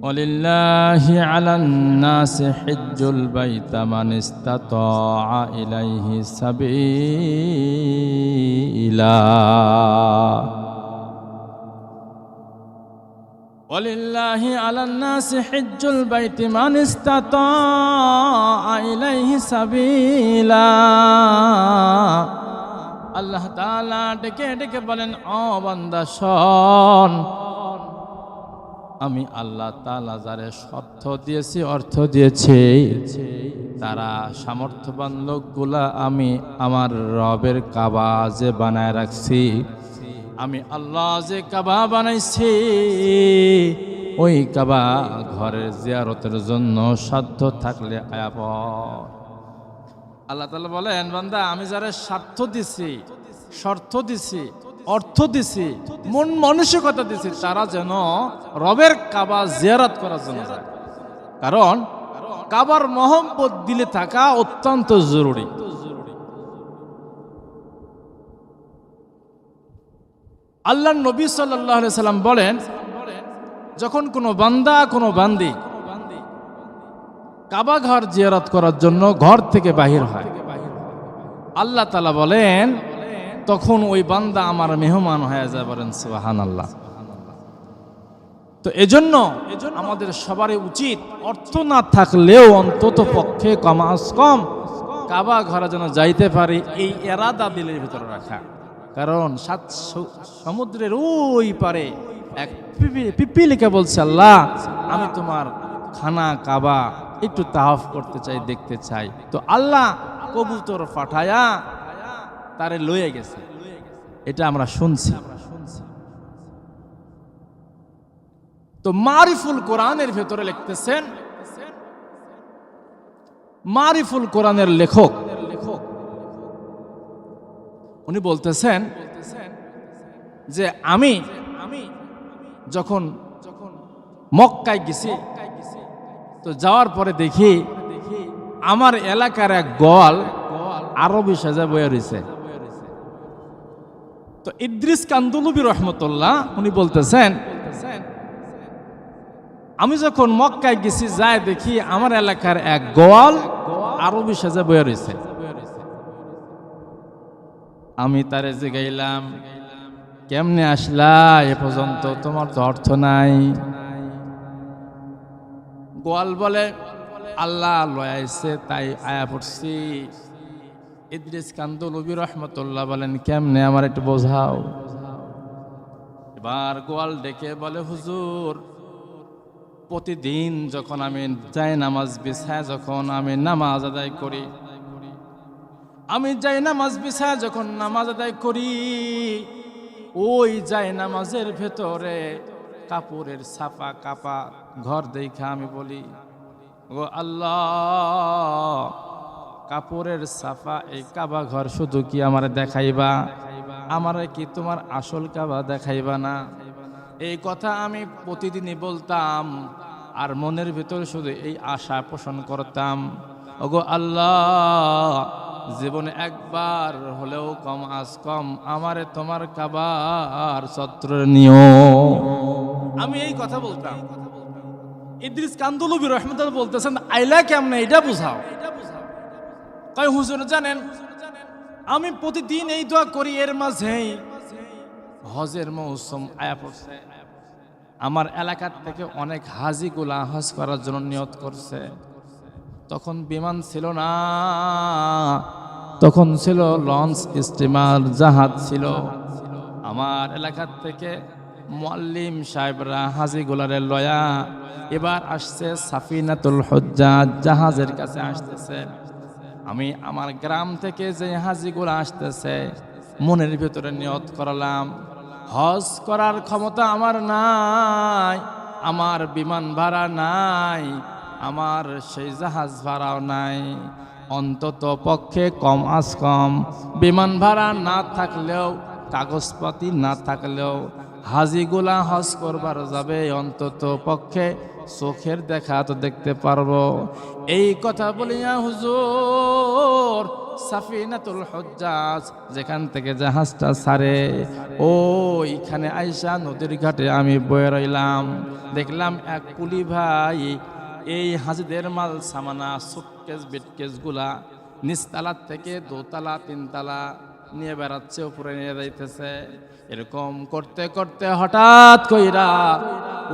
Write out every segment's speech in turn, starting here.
ওয়ালিল্লাহি আলান নাসি হিজ্জুল বাইতা মান ইসতাতাআ ইলাইহি সাবিলা ওয়ালিল্লাহি আলান নাসি হিজ্জুল বাইতি মান ইসতাতাআ ইলাইহি সাবিলা। আল্লাহ তাআলা ডেকে ডেকে বলেন, ও বান্দা শোন, আমি আল্লাহ তাআলা যারে অর্থ দিয়েছি অর্থ দিয়েছি, তারা সামর্থ্যবান লোকগুলা আমি আমার রবের কাবা যে বানায় রাখছি, আমি আল্লাহ যে কাবা বানাইছি, ওই কাবা ঘরের জিয়ারতের জন্য সাধ্য থাকলে আয়া পড়। আল্লাহ তাআলা বলেন, বান্দা আমি যারা স্বার্থ দিছি, শর্ত দিছি, অর্থ দিছি, মন মানসিকতা দিছি, তারা যেন রবের কাবা জিয়ারত করার জন্য যায়। কারণ কাবার মহব্বত দিলে থাকা অত্যন্ত জরুরি। আল্লাহ নবী সাল্লাল্লাহু আলাইহি সাল্লাম বলেন, যখন কোনো বান্দা কোনো বান্দি কাবা ঘর জিয়ারত করার জন্য ঘর থেকে বাহির হয়, আল্লাহ তাআলা বলেন তখন ওই বান্দা আমার মেহমান হয়ে যায়। বলেন সুবহানাল্লাহ। তো এজন্য আমাদের সবারই উচিত অর্থ না থাকলেও অন্তত পক্ষে কমাস কম কাবা ঘরে যেন যাইতে পারি, এই এরাদা দিলের ভিতরে রাখা। কারণ সাত সমুদ্রের ওই পারে এক পিপিলিকা বলছে, আল্লাহ আমি তোমার খানা কাবা একটু তাওয়াফ করতে চাই, দেখতে চাই। তো আল্লাহ কবুতর পাঠায়া তারে লয়ে গেছে, এটা আমরা শুনছি। তো মারিফুল কোরআনের ভেতরে লিখতেছেন, মারিফুল কোরআনের লেখক উনি বলতেছেন যে আমি যখন মক্কায় গেছি, তো যাওয়ার পরে দেখি আমার এলাকার এক গোয়াল আরবি সাজা বয়ে রয়েছে। তো ইদ্রিস কান্দুলুবি রহমতুল্লাহ উনি বলতেছেন, আমি যখন মক্কায় গেছি যায় দেখি আমার এলাকার এক গোয়াল আরবি সাজা বয়ে রয়েছে। আমি তারে জিগাইলাম, কেমনে আসলা এ পর্যন্ত, তোমার তো অর্থ নাই। গোয়াল বলে, আল্লাহ লয়াইছে তাই আয়া পড়ছি। ইদ্রিস কান্দুলুবি রহমতুল্লাহ বলেন, কেমনে আমার একটু বোঝাও। এবার গোয়াল ডেকে বলে, হুজুর প্রতিদিন যখন আমি যাই নামাজ বিছায়, যখন আমি নামাজ আদায় করি, আমি যাই নামাজ বিছায় যখন নামাজ আদায় করি, ওই যাই নামাজের ভেতরে কাপড়ের ছাপা কাপা ঘর দেখা আমি বলি, ও আল্লাহ কাপড়ের ছাপা এই কাবা ঘর শুধু কি আমার দেখাইবা, আমারে কি তোমার আসল কাবা দেখাইবা না? এই কথা আমি প্রতিদিনই বলতাম, আর মনের ভিতরে শুধু এই আশা পোষণ করতাম, ওগো আল্লাহ জীবনে একবার হলেও কম আজ কম আমারে তোমার কাবার চত্বরে নিও। আমি এই কথা বলতাম। ইদ্রিস কান্দুলুবি রহমতুল্লাহ বলতেছেন, আইলা কেমনে এটা বুঝাও। কয় হুজুর জানেন, আমি প্রতিদিন এই দোয়া করি, এর মাঝেই হজের মৌসুম আয়া পড়ছে। আমার এলাকার থেকে অনেক হাজিগুলা হজ করার জন্য নিয়ত করছে। তখন বিমান ছিল না, তখন ছিল লঞ্চ, স্টিমার, জাহাজ ছিল। আমার এলাকার থেকে মুআল্লিম সাহেবরা হাজিগুলারে লয়া এবার আসছে সাফিনাতুল হুজ্জাজ, জাহাজের কাছে আসতেছে। আমি আমার গ্রাম থেকে যে হাজিগুলা আসতেছে মনের ভিতরে নিয়ত করলাম, হজ করার ক্ষমতা আমার নাই, আমার বিমান ভাড়া নাই, আমার সেই জাহাজ ভাড়াও নাই, অন্তত পক্ষে কম আজ কম বিমান ভাড়া না থাকলেও কাগজপাতি না থাকলেও হাজিগুলা হজ করবার যাবে, অন্তত পক্ষে চোখের দেখা তো দেখতে পারবো। এই কথা বলিয়া হুজুর সাফিনাতুল হুজ্জাজ যেখান থেকে জাহাজটা ছাড়ে ওইখানে আইসা নদীর ঘাটে আমি বয়ে রইলাম। দেখলাম এক কুলি ভাই এই হাজিদের মাল সামানা সুটকেস বিটকেস গুলা নিচতলা থেকে দোতলা তিনতলা নিয়ে বেড়াচ্ছে, উপরে নিয়ে যাইতেছে। এরকম করতে করতে হঠাৎ কইরা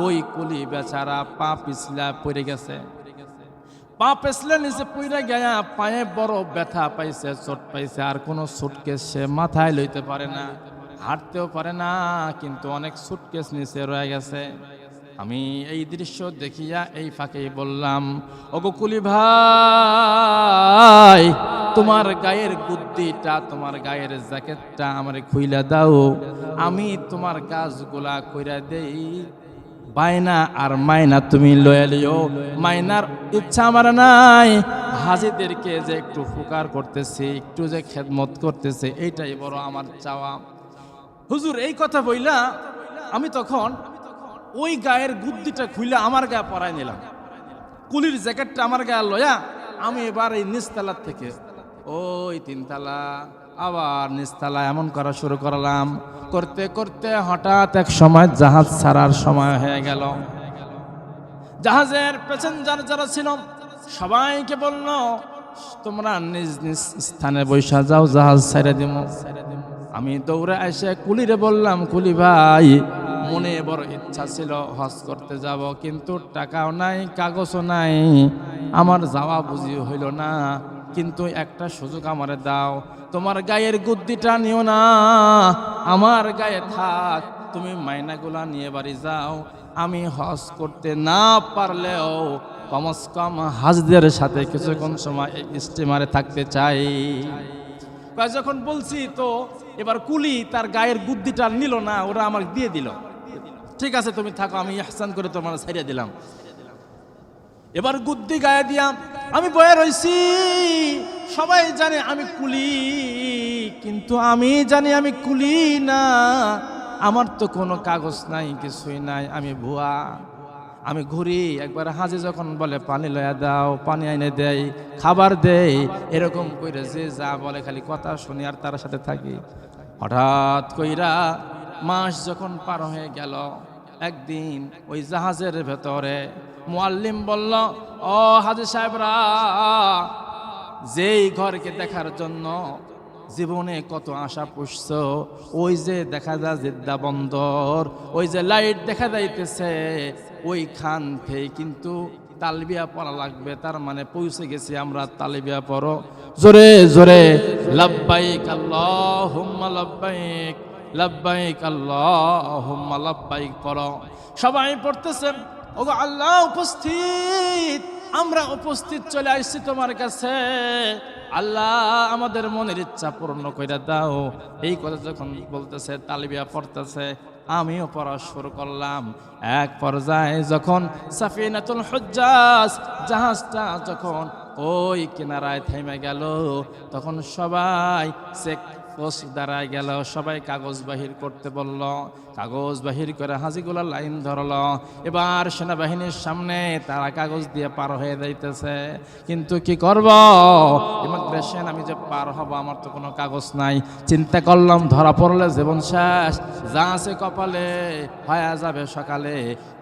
ওই কুলি বেচারা পা পিছলা পড়ে গেছে। পা পেছলে নিচে পড়ে গেয়া পায়ে বড় ব্যথা পাইছে, চোট পাইছে। আর কোনো সুটকেস সে মাথায় লইতে পারে না, হাঁটতেও পারে না, কিন্তু অনেক সুটকেস নিচে রয়ে গেছে। আমি এই দৃশ্য দেখিয়া এই ফাঁকেই বললাম, ওগো কুলি ভাই, তোমার গায়ের গুদ্দিটা, তোমার গায়ের জ্যাকেটটা আমারে খুইলা দাও, আমি তোমার কাজগুলা কইরা দেই। বাইনা আর মাইনা তুমি লয়ে লিও, মাইনার ইচ্ছা আমার নাই। হাজিদেরকে যে একটু উপকার করতেছি, একটু যে খেদমত করতেছে, এইটাই বড় আমার চাওয়া। হুজুর এই কথা বইলা আমি তখন ওই গায়ের গুদ্দিটা খুইলা আমার গায়ে পরাই নিলাম, কুলির জ্যাকেটটা আমার গায়ে লয়া আমি এবার এই নিচতলার থেকে ওই তিনতলা আবার নিচতলা এমন করা শুরু করলাম। করতে করতে হঠাৎ এক সময় জাহাজ ছাড়ার সময় হয়ে গেল। জাহাজের প্যাসেঞ্জার যারা ছিল সবাইকে বলল, তোমরা নিজ নিজ স্থানে বৈশা যাও, জাহাজ ছেড়ে দিব। আমি দৌড়ে এসে কুলিরে বললাম, কুলি ভাই, মনে বড় ইচ্ছা ছিল হজ করতে যাব, কিন্তু টাকাও নাই, কাগজও নাই, আমার যাওয়া বুঝি হইল না। কিন্তু একটা সুযোগ আমারে দাও, তোমার গায়ের গুদ্দিটা নিও না, আমার গায়ে থাক, তুমি মাইনাগুলা নিয়ে বাড়ি যাও। আমি হজ করতে না পারলেও কমস কম হাজদের সাথে কিছুক্ষণ সময় এই স্টিমারে থাকতে চাই। যখন বলছি তো এবার কুলি তার গায়ের গুদ্দিটা নিল না, ওরা আমাকে দিয়ে দিল। ঠিক আছে তুমি থাকো, আমি ইহসান করে তোমার ছাইড়া দিলাম। এবার গুদ্দি গায়ে দিয়া আমি বয়ে রইছি। সবাই জানে আমি কুলি, কিন্তু আমি জানি আমি কুলি না, আমার তো কোনো কাগজ নাই, কিছুই নাই, আমি ভুয়া। আমি ঘুরি, একবার হাজে যখন বলে পানি লয়া দাও, পানি এনে দেয়, খাবার দেয়, এরকম কইরা যে যা বলে খালি কথা শুনি আর তার সাথে থাকি। হঠাৎ কইরা মাস যখন পার হয়ে গেল, একদিন ওই জাহাজের ভেতরে মুআল্লিম বলল, ও হাজী সাহেবরা, যেই ঘরকে দেখার জন্য জীবনে কত আশা পুষছ, ওই যে দেখা যায় জিদ্দা বন্দর, ওই যে লাইট দেখা যাইতেছে, ওইখান থেকে কিন্তু তালবিয়া পড়া লাগবে। তার মানে পৌঁছে গেছি আমরা, তালবিয়া পড়ো জোরে জোরে, লাব্বাইক আল্লাহুম্মা লাব্বাইক, লাব্বাইক আল্লাহুম্মা লাব্বাইক পড়ো। সবাই পড়তেছে। ওগো আল্লাহ উপস্থিত, আমরা উপস্থিত চলে আসছি তোমার কাছে, আল্লাহ আমাদের মনের ইচ্ছা পূর্ণ কইরা দাও। এই কথা যখন বলতেছে, তালবিয়া পড়তেছে, আমিও পড়া শুরু করলাম। এক পর্যায়ে যখন সাফিনাতুল হুজ্জাজ জাহাজটা যখন ওই কিনারায় থেমে গেল, তখন সবাই চেক পোস্ট দাঁড়ায় গেল, সবাই কাগজ বাহির করতে বলল। কাগজ বাহির করে হাজিগুলা লাইন ধরল। এবার সেনাবাহিনীর সামনে তারা কাগজ দিয়ে পার হয়ে যাইতেছে, কিন্তু কি করব, ইমিগ্রেশন আমি যে পার হব, আমার তো কোনো কাগজ নাই। চিন্তা করলাম, ধরা পড়লে জীবন শেষ, যা আছে কপালে হয়ে যাবে সকালে।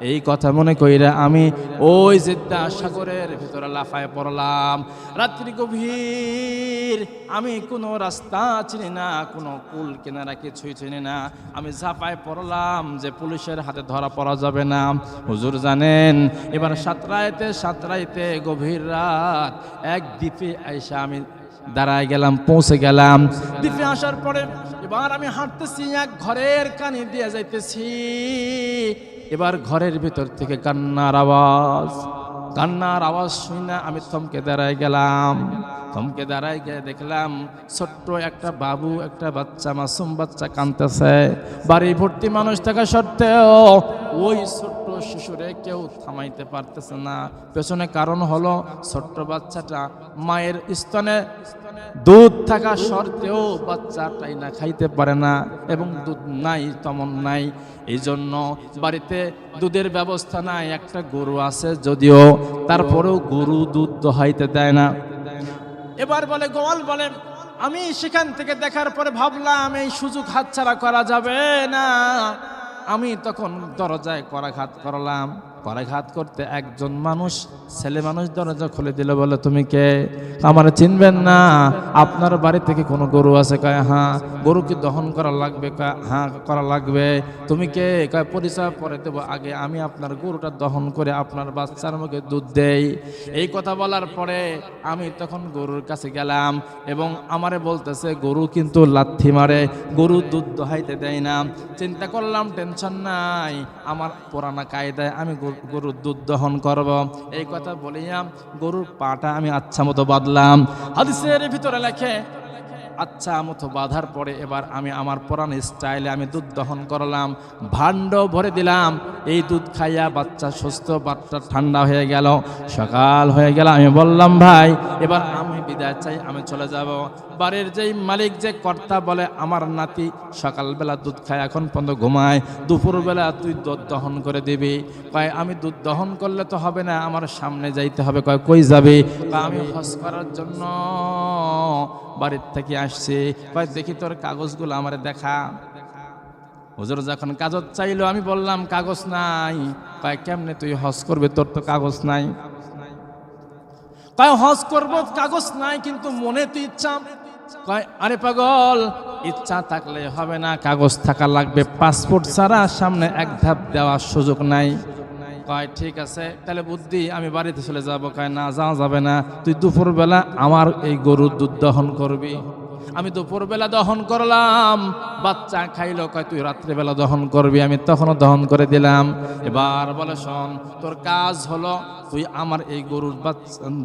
এই কথা মনে কইরা আমি ওই জিদ্দা সাগরের ভিতরে লাফায় পড়লাম। রাত্রি গভীর, আমি কোনো রাস্তা চিনি না, কোনো কুল কিনারা কিছুই চিনি না। আমি ঝাঁপায় পড়লাম যে পুলিশের হাতে ধরা পড়া যাবে না। হুজুর জানেন, এবার সাঁতরাইতে গভীর রাত এক দ্বীপে আইসা আমি দাঁড়ায় গেলাম, পৌঁছে গেলাম। দ্বীপে আসার পরে এবার আমি হাঁটতেছি, এক ঘরের কানে দিয়ে যাইতেছি। এবার ঘরের ভিতর থেকে কান্নার আওয়াজ শুনে আমি থমকে দাঁড়ায় গেলাম। থমকে দাঁড়ায় গিয়ে দেখলাম ছোট্ট একটা বাবু, একটা বাচ্চা, মাসুম বাচ্চা কাঁদতেছে। বাড়ি ভর্তি মানুষ থাকা সত্ত্বেও ওই ছোট্ট শিশুরে কেউ থামাইতে পারতেছে না। পেছনে কারণ হলো ছোট্ট বাচ্চাটা মায়ের স্তনে দুধ থাকা সত্ত্বেও বাচ্চাটাই না খাইতে পারে না, এবং দুধ নাই তেমন নাই। এই জন্য বাড়িতে দুধের ব্যবস্থা নাই। একটা গরু আছে যদিও, তারপরেও গরু দুধ দোহাইতে দেয় না। এবার বলে গোয়াল বলে, আমি সেখান থেকে দেখার পরে ভাবলাম এই সুযোগ হাতছাড়া করা যাবে না। আমি তখন দরজায় করাঘাত করলাম। করাঘাত করতে একজন মানুষ, ছেলে মানুষ দরজা খুলে দিল। বলে, তুমি কে? আমার চিনবেন না? আপনার বাড়ি থেকে কোনো গরু আছে? কয়, হ্যাঁ। গরু কি দহন করা লাগবে? কয়, হ্যাঁ করা লাগবে। তুমি কে? কয়, পরিচয় পরে দেবো, আগে আমি আপনার গরুটা দহন করে আপনার বাচ্চার মুখে দুধ দেই। এই কথা বলার পরে আমি তখন গরুর কাছে গেলাম, এবং আমারে বলতেছে গরু কিন্তু লাথি মারে, গরু দুধ দহাইতে দেয় না। চিন্তা করলাম টেনশন নাই, আমার পুরানা কায়দায় আমি গরুর দুধ দহন করব। এই কথা বলিয়া গরুর পাটা আমি আচ্ছা মতো বাঁধলাম। হাদিসের ভিতরে লেখে, আচ্ছা মতো বাঁধার পরে এবার আমি আমার পুরান স্টাইলে আমি দুধ দহন করলাম, ভাণ্ড ভরে দিলাম। এই দুধ খাইয়া বাচ্চা সুস্থ, বাচ্চা ঠান্ডা হয়ে গেল। সকাল হয়ে গেল, আমি বললাম, ভাই এবার আমি বিদায় চাই, আমি চলে যাব। বাড়ির যেই মালিক, যে কর্তা, বলে, আমার নাতি সকালবেলা দুধ খায়, এখন পর্যন্ত ঘুমায়, দুপুরবেলা তুই দুধ দহন করে দিবি। কয়, আমি দুধ দহন করলে তো হবে না, আমার সামনে যাইতে হবে। কয়, কই যাবে? আমি হজ করার জন্য বাড়ির থেকে আসছি। কয়, দেখি তোর কাগজগুলো আমারে দেখা। হুজুর যখন কাগজ চাইলো, আমি বললাম কাগজ নাই। কয়, কেমনে তুই হজ করবে, তোর তো কাগজ নাই? কয়, হজ করবো, কাগজ নাই, কিন্তু মনে তো ইচ্ছা। কয়, আরে পাগল, ইচ্ছা থাকলে হবে না, কাগজ থাকা লাগবে। পাসপোর্ট ছাড়া সামনে এক ধাপ দেওয়ার সুযোগ নাই। কয়, ঠিক আছে, তাহলে বুদ্ধি, আমি বাড়িতে চলে যাব। কয়, না, যাওয়া যাবে না, তুই দুপুরবেলা আমার এই গরুর দুধ দহন করবি। আমি দুপুরবেলা দহন করলাম, বাচ্চা খাইলো। কয়, তুই রাত্রেবেলা দহন করবি। আমি তখনও দহন করে দিলাম। এবার বলে, শোন, তোর কাজ হলো তুই আমার এই গরুর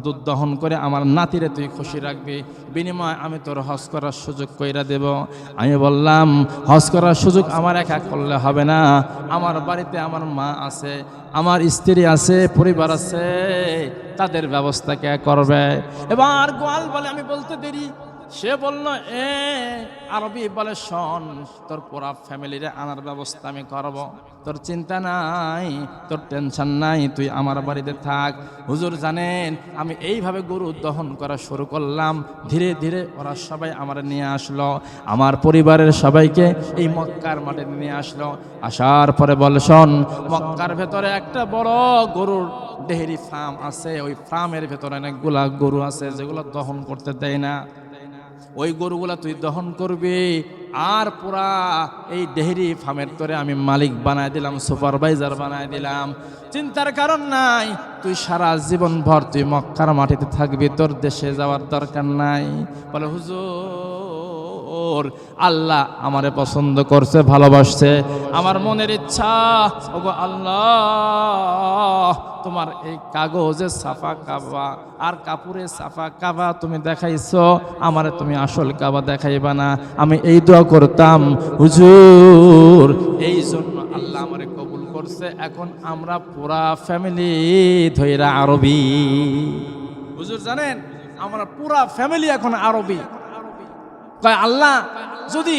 দুধ দহন করে আমার নাতিরে তুই খুশি রাখবি, বিনিময়ে আমি তোর হজ করার সুযোগ কইরা দেব। আমি বললাম, হজ করার সুযোগ আমার একা করলে হবে না, আমার বাড়িতে আমার মা আছে, আমার স্ত্রী আছে, পরিবার আছে, তাদের ব্যবস্থা কে করবে? এবার গোয়াল বলে, আমি বলতে দেরি। সে বলল, আরবি বলে, শোন, তোর পুরা ফ্যামিলিরে আনার ব্যবস্থা আমি করব, তোর চিন্তা নাই, তোর টেনশন নাই, তুই আমার বাড়িতে থাক। হুজুর জানেন, আমি এইভাবে গরু দহন করা শুরু করলাম। ধীরে ধীরে ওরা সবাই আমার নিয়ে আসলো, আমার পরিবারের সবাইকে এই মক্কার মাঠে নিয়ে আসলো। আসার পরে বলে, শোন, মক্কার ভেতরে একটা বড় গরুর ডেয়ারি ফার্ম আছে, ওই ফার্মের ভেতরে অনেকগুলা গরু আছে যেগুলো দহন করতে দেয় না। ওই গরুগুলা তুই দহন করবি, আর পুরা এই ডেয়ারি ফার্মের তোরে আমি মালিক বানায় দিলাম, সুপারভাইজার বানায় দিলাম। চিন্তার কারণ নাই, তুই সারা জীবন ভর তুই মক্কার মাটিতে থাকবি, তোর দেশে যাওয়ার দরকার নাই। বলে, হুজুর, আল্লাহ আমারে পছন্দ করছে, ভালোবাসছে, আমার মনের ইচ্ছা, ওগো আল্লাহ, তোমার এই কাগজে সাফা কাবা আর কাপড়ে সাফা কাবা তুমি দেখাইছো, আমারে তুমি আসল কাবা দেখাইবা না। আমি এই দোয়া করতাম, হুজুর, এই জন্য আল্লাহ আমারে কবুল করছে। এখন আমরা পুরা ফ্যামিলি ধইরা আরবি। হুজুর জানেন, আমরা পুরা ফ্যামিলি এখন আরবি। কয়, আল্লাহ, যদি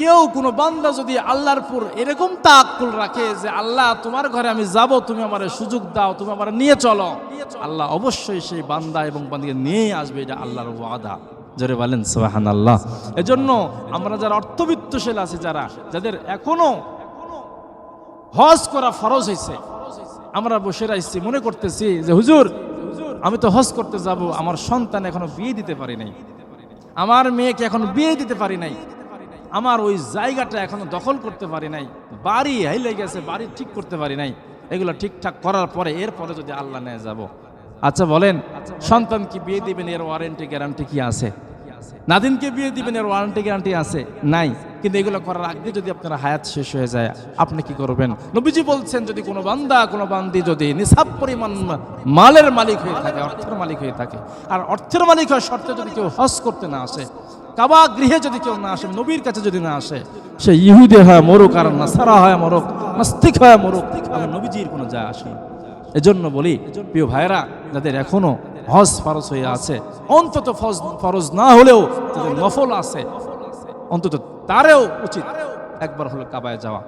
কেউ কোনো বান্দা যদি আল্লাহর পুর এরকম তাআক্কুল রাখে যে আল্লাহ তোমার ঘরে আমি যাব, তুমি আমার সুযোগ দাও, তুমি আমার নিয়ে চলো, আল্লাহ অবশ্যই সেই বান্দা এবং বান্দিকে নিয়ে আসবে, এটা আল্লাহর ওয়াদা। জোরে বলেন সুবহানাল্লাহ। এজন্য আমরা যারা অর্থবিত্তশীল আছে, যাদের এখনো হজ করা ফরজ হয়েছে, আমরা বসে রাখছি, মনে করতেছি যে হুজুর, আমি তো হজ করতে যাব, আমার সন্তান এখনো বিয়ে দিতে পারি নাই, আমার মেয়েকে এখন বিয়ে দিতে পারি নাই, আমার ওই জায়গাটা এখনো দখল করতে পারি নাই, বাড়ি হাইলে গেছে, বাড়ি ঠিক করতে পারি নাই, এগুলো ঠিকঠাক করার পরে এরপরে যদি আল্লাহ নিয়ে যাব। আচ্ছা বলেন, সন্তান কি বিয়ে দিবেন, এর ওয়ারেন্টি গ্যারান্টি কি আছে? নাদিনকে বিয়ে দিবেন, এর ওয়ারেন্টি গ্যারান্টি আছে? নাই। কিন্তু এগুলো করার আগে যদি আপনার হায়াত শেষ হয়ে যায়, আপনি কি করবেন? নবীজি বলছেন, যদি কোনো বান্দা কোনো বান্দি যদি নিসাব পরিমাণ মালের মালিক হয়ে থাকে, অর্থের মালিক হয়ে থাকে, আর অর্থের মালিক হওয়ার শর্তে যদি কেউ হজ করতে না আসে, কাবা গৃহে যদি কেউ না আসে, নবীর কাছে যদি না আসে, সে ইহুদি হয় মরুক আর নাসারা হয় মরুক, নাস্তিক হয় মরুক, আমার নবীজির কোনো যায় আসে না। এজন্য বলি প্রিয় ভাইরা, যাদের এখনো হজ ফরজ হয়ে আছে, অন্তত ফরজ না হলেও যাদের নফল আছে, অন্তত তারেও উচিত একবার হলো কাবায় যাওয়া।